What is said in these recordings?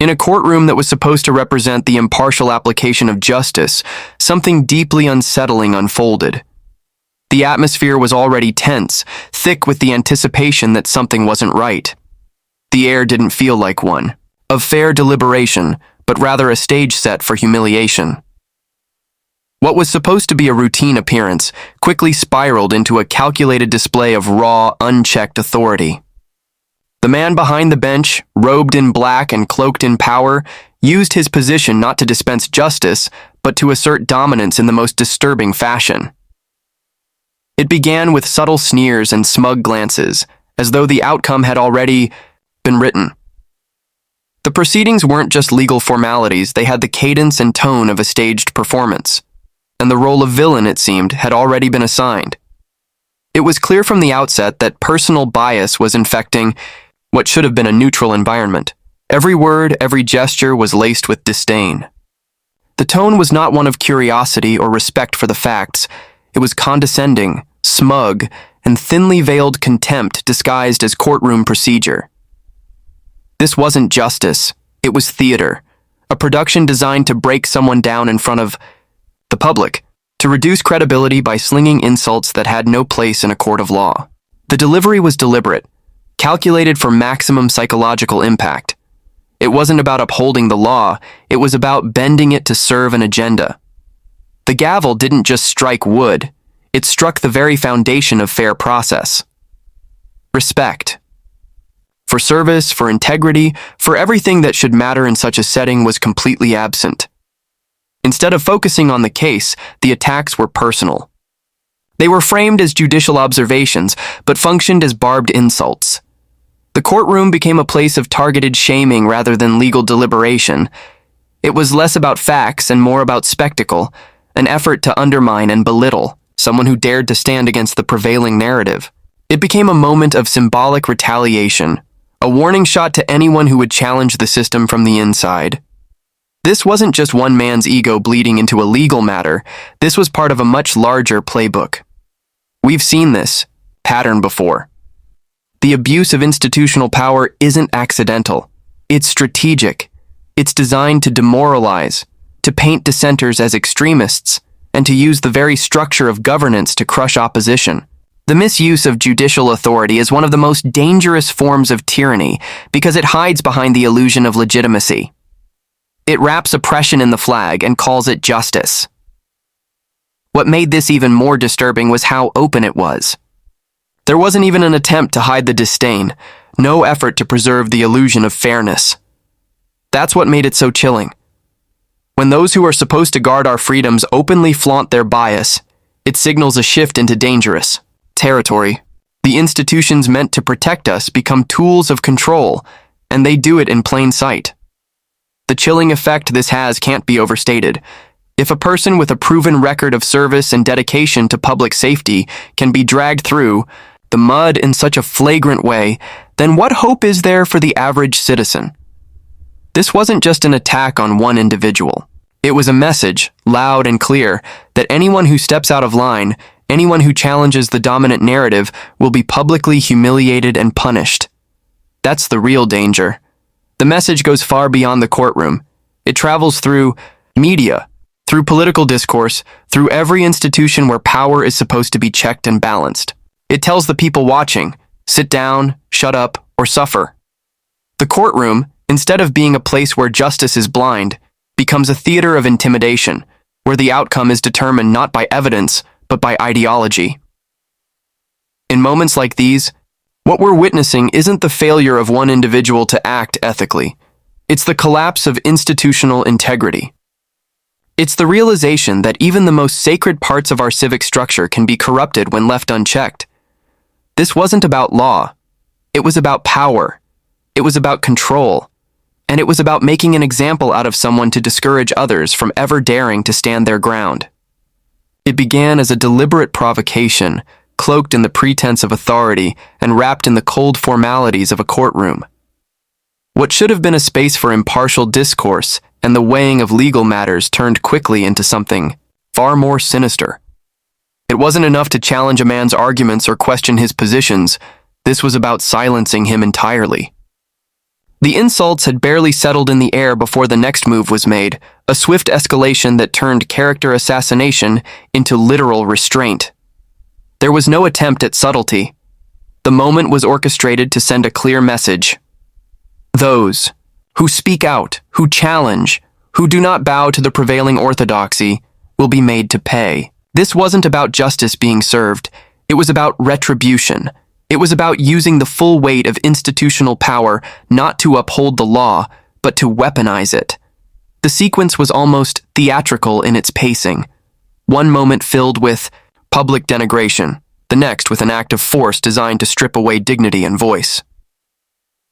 In a courtroom that was supposed to represent the impartial application of justice, something deeply unsettling unfolded. The atmosphere was already tense, thick with the anticipation that something wasn't right. The air didn't feel like one of fair deliberation, but rather a stage set for humiliation. What was supposed to be a routine appearance quickly spiraled into a calculated display of raw, unchecked authority. The man behind the bench, robed in black and cloaked in power, used his position not to dispense justice, but to assert dominance in the most disturbing fashion. It began with subtle sneers and smug glances, as though the outcome had already been written. The proceedings weren't just legal formalities, they had the cadence and tone of a staged performance. And the role of villain, it seemed, had already been assigned. It was clear from the outset that personal bias was infecting what should have been a neutral environment. Every word, every gesture was laced with disdain. The tone was not one of curiosity or respect for the facts. It was condescending, smug, and thinly veiled contempt disguised as courtroom procedure. This wasn't justice, it was theater, a production designed to break someone down in front of the public, to reduce credibility by slinging insults that had no place in a court of law. The delivery was deliberate, calculated for maximum psychological impact. It wasn't about upholding the law, it was about bending it to serve an agenda. The gavel didn't just strike wood, it struck the very foundation of fair process. Respect. For service, for integrity, for everything that should matter in such a setting was completely absent. Instead of focusing on the case, the attacks were personal. They were framed as judicial observations, but functioned as barbed insults. The courtroom became a place of targeted shaming rather than legal deliberation. It was less about facts and more about spectacle, an effort to undermine and belittle someone who dared to stand against the prevailing narrative. It became a moment of symbolic retaliation, a warning shot to anyone who would challenge the system from the inside. This wasn't just one man's ego bleeding into a legal matter, this was part of a much larger playbook. We've seen this pattern before. The abuse of institutional power isn't accidental. It's strategic. It's designed to demoralize, to paint dissenters as extremists, and to use the very structure of governance to crush opposition. The misuse of judicial authority is one of the most dangerous forms of tyranny because it hides behind the illusion of legitimacy. It wraps oppression in the flag and calls it justice. What made this even more disturbing was how open it was. There wasn't even an attempt to hide the disdain, no effort to preserve the illusion of fairness. That's what made it so chilling. When those who are supposed to guard our freedoms openly flaunt their bias, it signals a shift into dangerous territory. The institutions meant to protect us become tools of control, and they do it in plain sight. The chilling effect this has can't be overstated. If a person with a proven record of service and dedication to public safety can be dragged through the mud in such a flagrant way, then what hope is there for the average citizen? This wasn't just an attack on one individual. It was a message, loud and clear, that anyone who steps out of line, anyone who challenges the dominant narrative, will be publicly humiliated and punished. That's the real danger. The message goes far beyond the courtroom. It travels through media, through political discourse, through every institution where power is supposed to be checked and balanced. It tells the people watching, sit down, shut up, or suffer. The courtroom, instead of being a place where justice is blind, becomes a theater of intimidation, where the outcome is determined not by evidence, but by ideology. In moments like these, what we're witnessing isn't the failure of one individual to act ethically. It's the collapse of institutional integrity. It's the realization that even the most sacred parts of our civic structure can be corrupted when left unchecked. This wasn't about law. It was about power. It was about control. And it was about making an example out of someone to discourage others from ever daring to stand their ground. It began as a deliberate provocation, cloaked in the pretense of authority and wrapped in the cold formalities of a courtroom. What should have been a space for impartial discourse and the weighing of legal matters turned quickly into something far more sinister. It wasn't enough to challenge a man's arguments or question his positions. This was about silencing him entirely. The insults had barely settled in the air before the next move was made, a swift escalation that turned character assassination into literal restraint. There was no attempt at subtlety. The moment was orchestrated to send a clear message. Those who speak out, who challenge, who do not bow to the prevailing orthodoxy, will be made to pay. This wasn't about justice being served. It was about retribution. It was about using the full weight of institutional power not to uphold the law, but to weaponize it. The sequence was almost theatrical in its pacing. One moment filled with public denigration, the next with an act of force designed to strip away dignity and voice.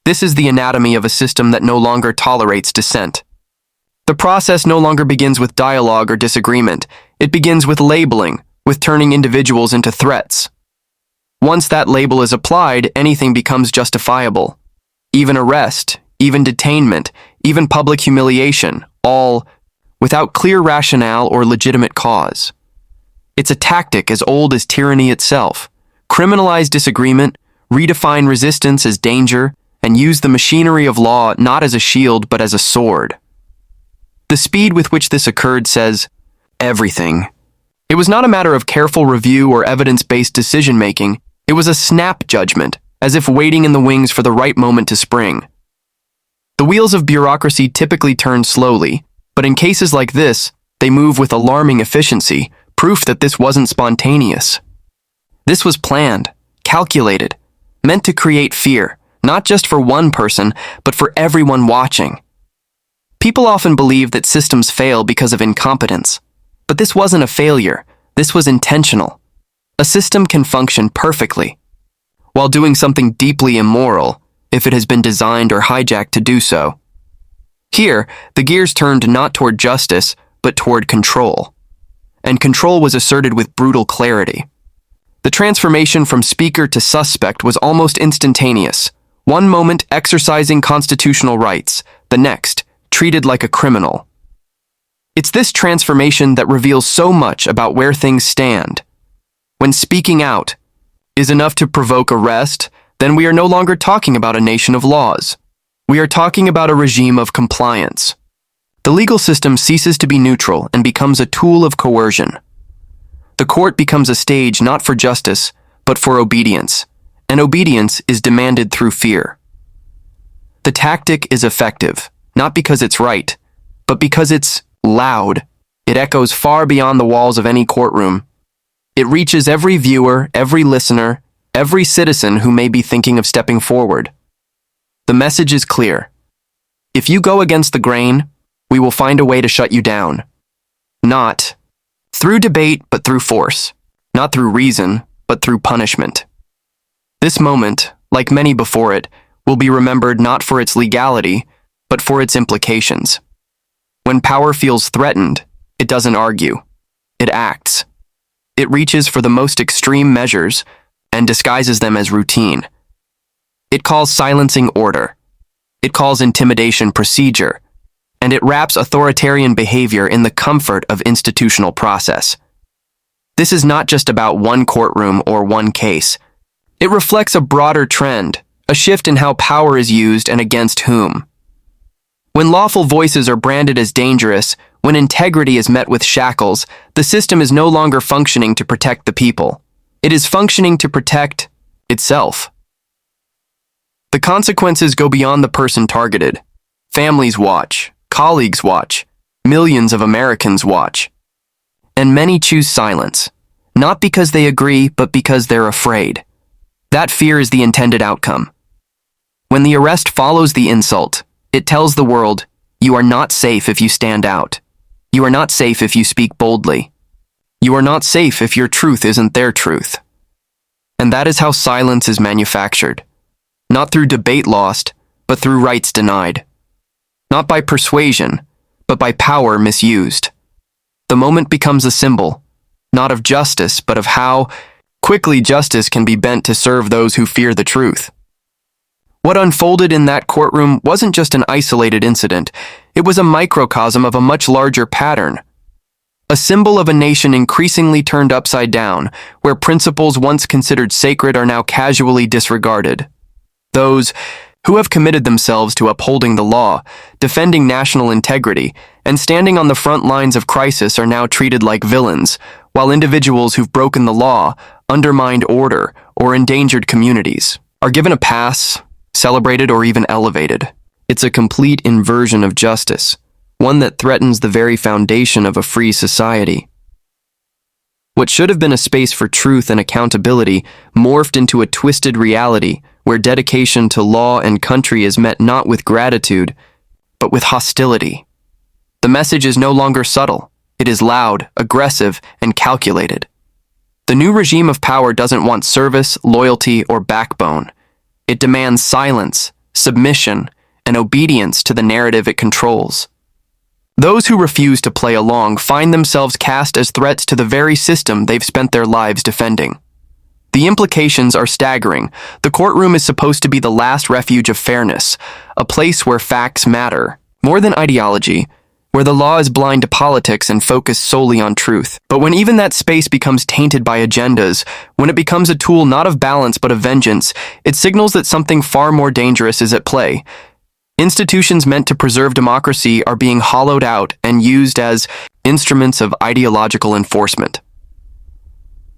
This is the anatomy of a system that no longer tolerates dissent. The process no longer begins with dialogue or disagreement. It begins with labeling, with turning individuals into threats. Once that label is applied, anything becomes justifiable. Even arrest, even detainment, even public humiliation, all without clear rationale or legitimate cause. It's a tactic as old as tyranny itself. Criminalize disagreement, redefine resistance as danger, and use the machinery of law not as a shield but as a sword. The speed with which this occurred says everything. It was not a matter of careful review or evidence-based decision-making. It was a snap judgment, as if waiting in the wings for the right moment to spring. The wheels of bureaucracy typically turn slowly, but in cases like this, they move with alarming efficiency, proof that this wasn't spontaneous. This was planned, calculated, meant to create fear, not just for one person, but for everyone watching. People often believe that systems fail because of incompetence, but this wasn't a failure. This was intentional. A system can function perfectly while doing something deeply immoral if it has been designed or hijacked to do so. Here, the gears turned not toward justice, but toward control. And control was asserted with brutal clarity. The transformation from speaker to suspect was almost instantaneous. One moment exercising constitutional rights, the next treated like a criminal. It's this transformation that reveals so much about where things stand. When speaking out is enough to provoke arrest, then we are no longer talking about a nation of laws. We are talking about a regime of compliance. The legal system ceases to be neutral and becomes a tool of coercion. The court becomes a stage not for justice, but for obedience, and obedience is demanded through fear. The tactic is effective, not because it's right, but because it's loud. It echoes far beyond the walls of any courtroom. It reaches every viewer, every listener, every citizen who may be thinking of stepping forward. The message is clear. If you go against the grain, we will find a way to shut you down. Not through debate, but through force. Not through reason, but through punishment. This moment, like many before it, will be remembered not for its legality, but for its implications. When power feels threatened, it doesn't argue. It acts. It reaches for the most extreme measures and disguises them as routine. It calls silencing order. It calls intimidation procedure. And it wraps authoritarian behavior in the comfort of institutional process. This is not just about one courtroom or one case. It reflects a broader trend, a shift in how power is used and against whom. When lawful voices are branded as dangerous, when integrity is met with shackles, the system is no longer functioning to protect the people. It is functioning to protect itself. The consequences go beyond the person targeted. Families watch, colleagues watch, millions of Americans watch. And many choose silence, not because they agree, but because they're afraid. That fear is the intended outcome. When the arrest follows the insult, it tells the world, you are not safe if you stand out. You are not safe if you speak boldly. You are not safe if your truth isn't their truth. And that is how silence is manufactured. Not through debate lost, but through rights denied. Not by persuasion, but by power misused. The moment becomes a symbol, not of justice, but of how quickly justice can be bent to serve those who fear the truth. What unfolded in that courtroom wasn't just an isolated incident. It was a microcosm of a much larger pattern. A symbol of a nation increasingly turned upside down, where principles once considered sacred are now casually disregarded. Those who have committed themselves to upholding the law, defending national integrity, and standing on the front lines of crisis are now treated like villains, while individuals who've broken the law, undermined order, or endangered communities are given a pass, celebrated, or even elevated. It's a complete inversion of justice, one that threatens the very foundation of a free society. What should have been a space for truth and accountability morphed into a twisted reality where dedication to law and country is met not with gratitude, but with hostility. The message is no longer subtle. It is loud, aggressive, and calculated. The new regime of power doesn't want service, loyalty, or backbone. It demands silence, submission, and obedience to the narrative it controls. Those who refuse to play along find themselves cast as threats to the very system they've spent their lives defending. The implications are staggering. The courtroom is supposed to be the last refuge of fairness, a place where facts matter, more than ideology, where the law is blind to politics and focused solely on truth. But when even that space becomes tainted by agendas, when it becomes a tool not of balance but of vengeance, it signals that something far more dangerous is at play. Institutions meant to preserve democracy are being hollowed out and used as instruments of ideological enforcement.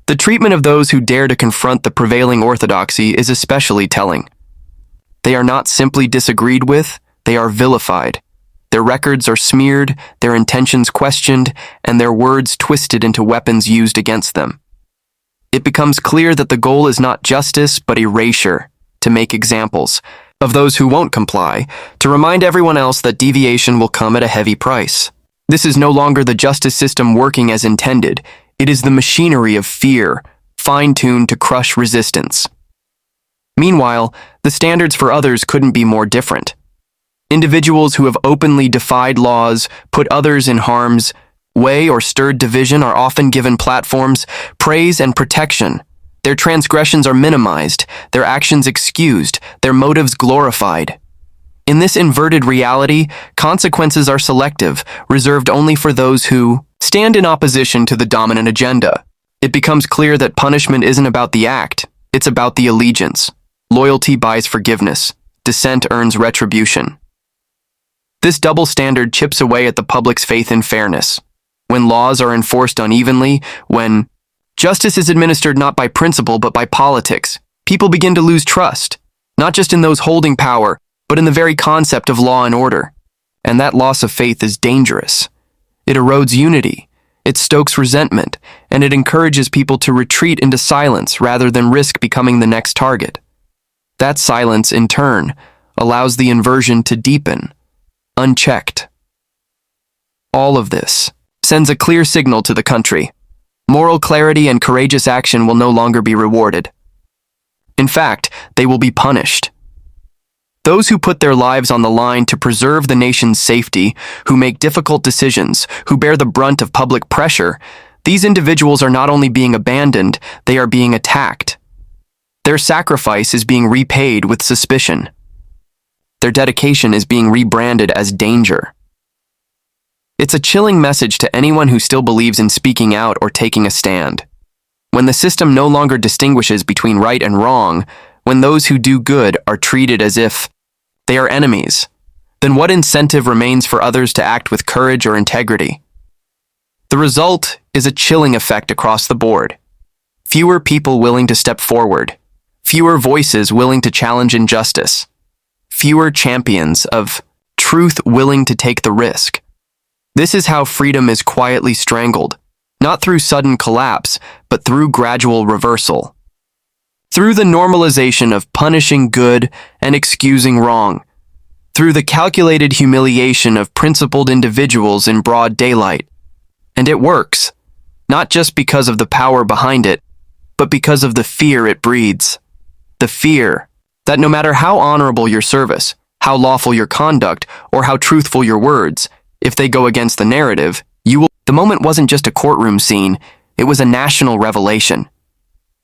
The treatment of those who dare to confront the prevailing orthodoxy is especially telling. They are not simply disagreed with, they are vilified. Their records are smeared, their intentions questioned, and their words twisted into weapons used against them. It becomes clear that the goal is not justice but erasure, to make examples of those who won't comply, to remind everyone else that deviation will come at a heavy price. This is no longer the justice system working as intended. It is the machinery of fear, fine-tuned to crush resistance. Meanwhile, the standards for others couldn't be more different. Individuals who have openly defied laws, put others in harm's way, or stirred division are often given platforms, praise, and protection. Their transgressions are minimized, their actions excused, their motives glorified. In this inverted reality, consequences are selective, reserved only for those who stand in opposition to the dominant agenda. It becomes clear that punishment isn't about the act, it's about the allegiance. Loyalty buys forgiveness, dissent earns retribution. This double standard chips away at the public's faith in fairness. When laws are enforced unevenly, when justice is administered not by principle but by politics, people begin to lose trust, not just in those holding power, but in the very concept of law and order. And that loss of faith is dangerous. It erodes unity, it stokes resentment, and it encourages people to retreat into silence rather than risk becoming the next target. That silence, in turn, allows the inversion to deepen, unchecked. All of this sends a clear signal to the country. Moral clarity and courageous action will no longer be rewarded. In fact, they will be punished. Those who put their lives on the line to preserve the nation's safety, who make difficult decisions, who bear the brunt of public pressure, these individuals are not only being abandoned, they are being attacked. Their sacrifice is being repaid with suspicion. Their dedication is being rebranded as danger. It's a chilling message to anyone who still believes in speaking out or taking a stand. When the system no longer distinguishes between right and wrong, when those who do good are treated as if they are enemies, then what incentive remains for others to act with courage or integrity? The result is a chilling effect across the board. Fewer people willing to step forward, fewer voices willing to challenge injustice, fewer champions of truth willing to take the risk. This is how freedom is quietly strangled, not through sudden collapse, but through gradual reversal. Through the normalization of punishing good and excusing wrong. Through the calculated humiliation of principled individuals in broad daylight. And it works, not just because of the power behind it, but because of the fear it breeds. The fear that no matter how honorable your service, how lawful your conduct, or how truthful your words, if they go against the narrative, you will. The moment wasn't just a courtroom scene, it was a national revelation.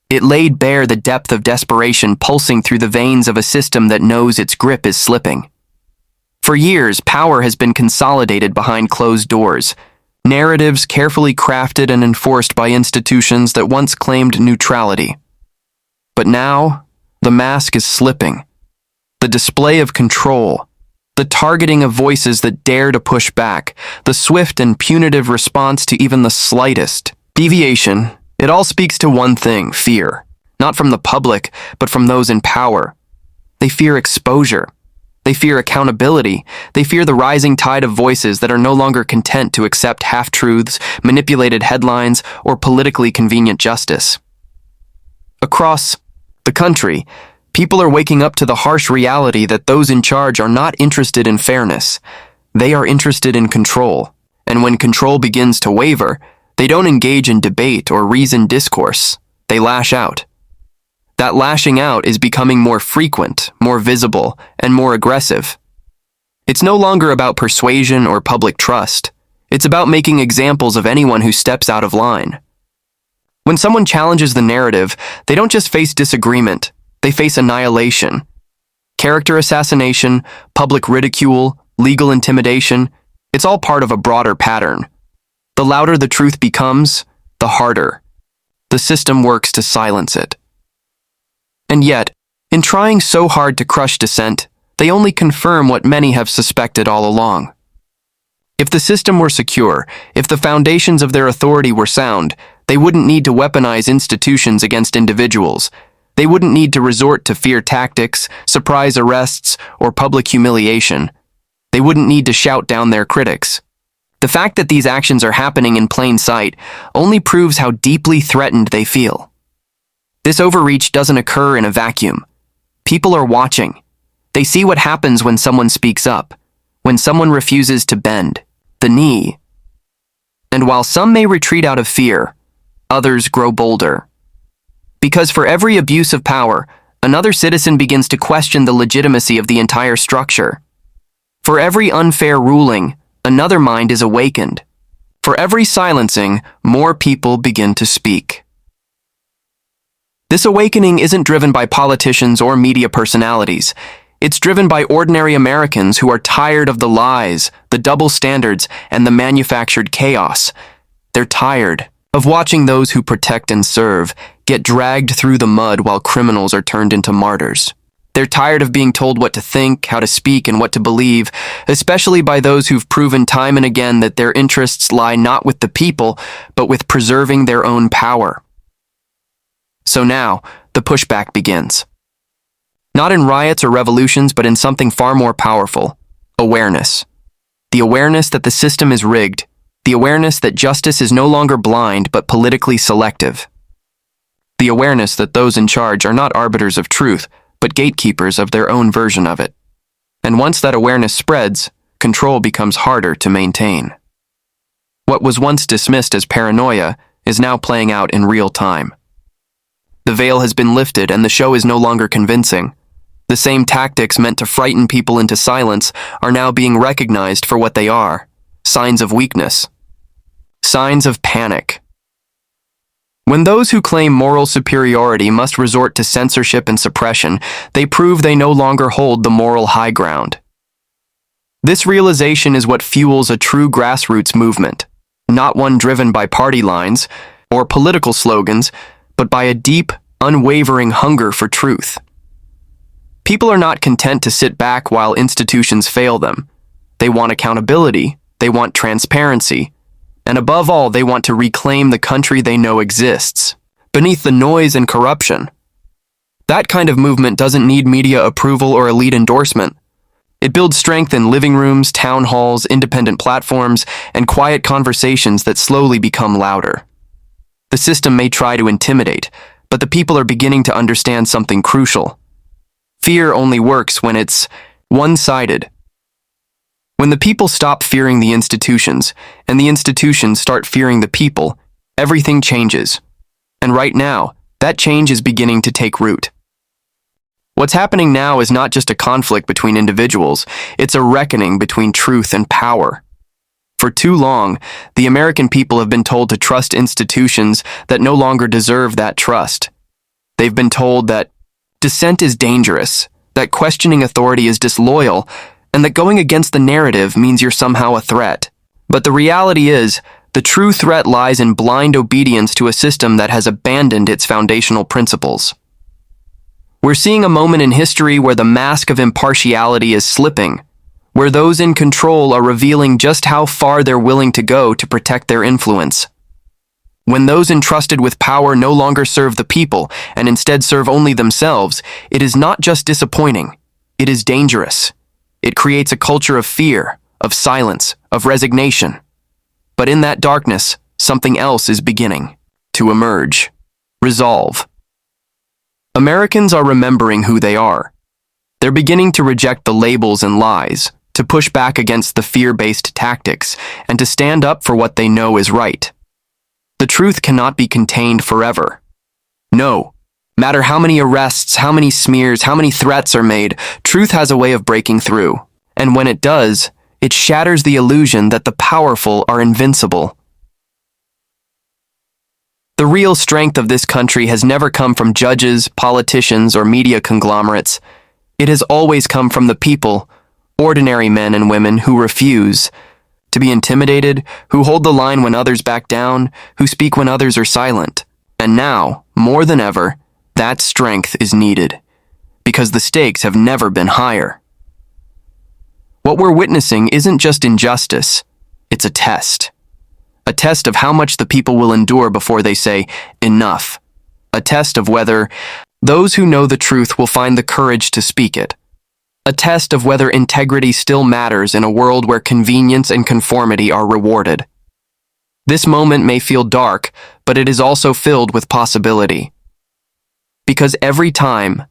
It laid bare the depth of desperation pulsing through the veins of a system that knows its grip is slipping. For years, power has been consolidated behind closed doors, narratives carefully crafted and enforced by institutions that once claimed neutrality. But now, the mask is slipping. The display of control, the targeting of voices that dare to push back, the swift and punitive response to even the slightest deviation, it all speaks to one thing: fear. Not from the public, but from those in power. They fear exposure. They fear accountability. They fear the rising tide of voices that are no longer content to accept half-truths, manipulated headlines, or politically convenient justice. Across the country, people are waking up to the harsh reality that those in charge are not interested in fairness. They are interested in control. And when control begins to waver, they don't engage in debate or reasoned discourse. They lash out. That lashing out is becoming more frequent, more visible, and more aggressive. It's no longer about persuasion or public trust. It's about making examples of anyone who steps out of line. When someone challenges the narrative, they don't just face disagreement, they face annihilation. Character assassination, public ridicule, legal intimidation, it's all part of a broader pattern. The louder the truth becomes, the harder. The system works to silence it. And yet, in trying so hard to crush dissent, they only confirm what many have suspected all along. If the system were secure, if the foundations of their authority were sound, they wouldn't need to weaponize institutions against individuals. They wouldn't need to resort to fear tactics, surprise arrests, or public humiliation. They wouldn't need to shout down their critics. The fact that these actions are happening in plain sight only proves how deeply threatened they feel. This overreach doesn't occur in a vacuum. People are watching. They see what happens when someone speaks up, when someone refuses to bend the knee. And while some may retreat out of fear, others grow bolder. Because for every abuse of power, another citizen begins to question the legitimacy of the entire structure. For every unfair ruling, another mind is awakened. For every silencing, more people begin to speak. This awakening isn't driven by politicians or media personalities. It's driven by ordinary Americans who are tired of the lies, the double standards, and the manufactured chaos. They're tired of watching those who protect and serve get dragged through the mud while criminals are turned into martyrs. They're tired of being told what to think, how to speak, and what to believe, especially by those who've proven time and again that their interests lie not with the people, but with preserving their own power. So now, the pushback begins. Not in riots or revolutions, but in something far more powerful: awareness. The awareness that the system is rigged. The awareness that justice is no longer blind, but politically selective. The awareness that those in charge are not arbiters of truth, but gatekeepers of their own version of it. And once that awareness spreads, control becomes harder to maintain. What was once dismissed as paranoia is now playing out in real time. The veil has been lifted and the show is no longer convincing. The same tactics meant to frighten people into silence are now being recognized for what they are: signs of weakness. Signs of panic. When those who claim moral superiority must resort to censorship and suppression, they prove they no longer hold the moral high ground. This realization is what fuels a true grassroots movement, not one driven by party lines or political slogans, but by a deep, unwavering hunger for truth. People are not content to sit back while institutions fail them. They want accountability, they want transparency, and above all, they want to reclaim the country they know exists, beneath the noise and corruption. That kind of movement doesn't need media approval or elite endorsement. It builds strength in living rooms, town halls, independent platforms, and quiet conversations that slowly become louder. The system may try to intimidate, but the people are beginning to understand something crucial. Fear only works when it's one-sided. When the people stop fearing the institutions, and the institutions start fearing the people, everything changes. And right now, that change is beginning to take root. What's happening now is not just a conflict between individuals, it's a reckoning between truth and power. For too long, the American people have been told to trust institutions that no longer deserve that trust. They've been told that dissent is dangerous, that questioning authority is disloyal, and that going against the narrative means you're somehow a threat. But the reality is, the true threat lies in blind obedience to a system that has abandoned its foundational principles. We're seeing a moment in history where the mask of impartiality is slipping, where those in control are revealing just how far they're willing to go to protect their influence. When those entrusted with power no longer serve the people and instead serve only themselves, it is not just disappointing, it is dangerous. It creates a culture of fear, of silence, of resignation. But in that darkness, something else is beginning to emerge. Resolve. Americans are remembering who they are. They're beginning to reject the labels and lies, to push back against the fear-based tactics, and to stand up for what they know is right. The truth cannot be contained forever. No matter how many arrests, how many smears, how many threats are made, truth has a way of breaking through. And when it does, it shatters the illusion that the powerful are invincible. The real strength of this country has never come from judges, politicians, or media conglomerates. It has always come from the people, ordinary men and women who refuse to be intimidated, who hold the line when others back down, who speak when others are silent. And now, more than ever, that strength is needed, because the stakes have never been higher. What we're witnessing isn't just injustice, it's a test. A test of how much the people will endure before they say, enough. A test of whether those who know the truth will find the courage to speak it. A test of whether integrity still matters in a world where convenience and conformity are rewarded. This moment may feel dark, but it is also filled with possibility. Because every time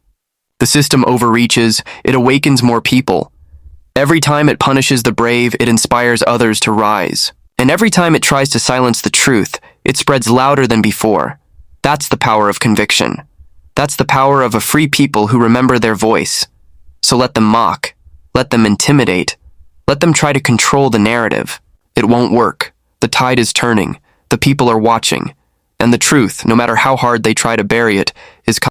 the system overreaches, it awakens more people. Every time it punishes the brave, it inspires others to rise. And every time it tries to silence the truth, it spreads louder than before. That's the power of conviction. That's the power of a free people who remember their voice. So let them mock, let them intimidate, let them try to control the narrative. It won't work. The tide is turning, the people are watching, and the truth, no matter how hard they try to bury it, is coming.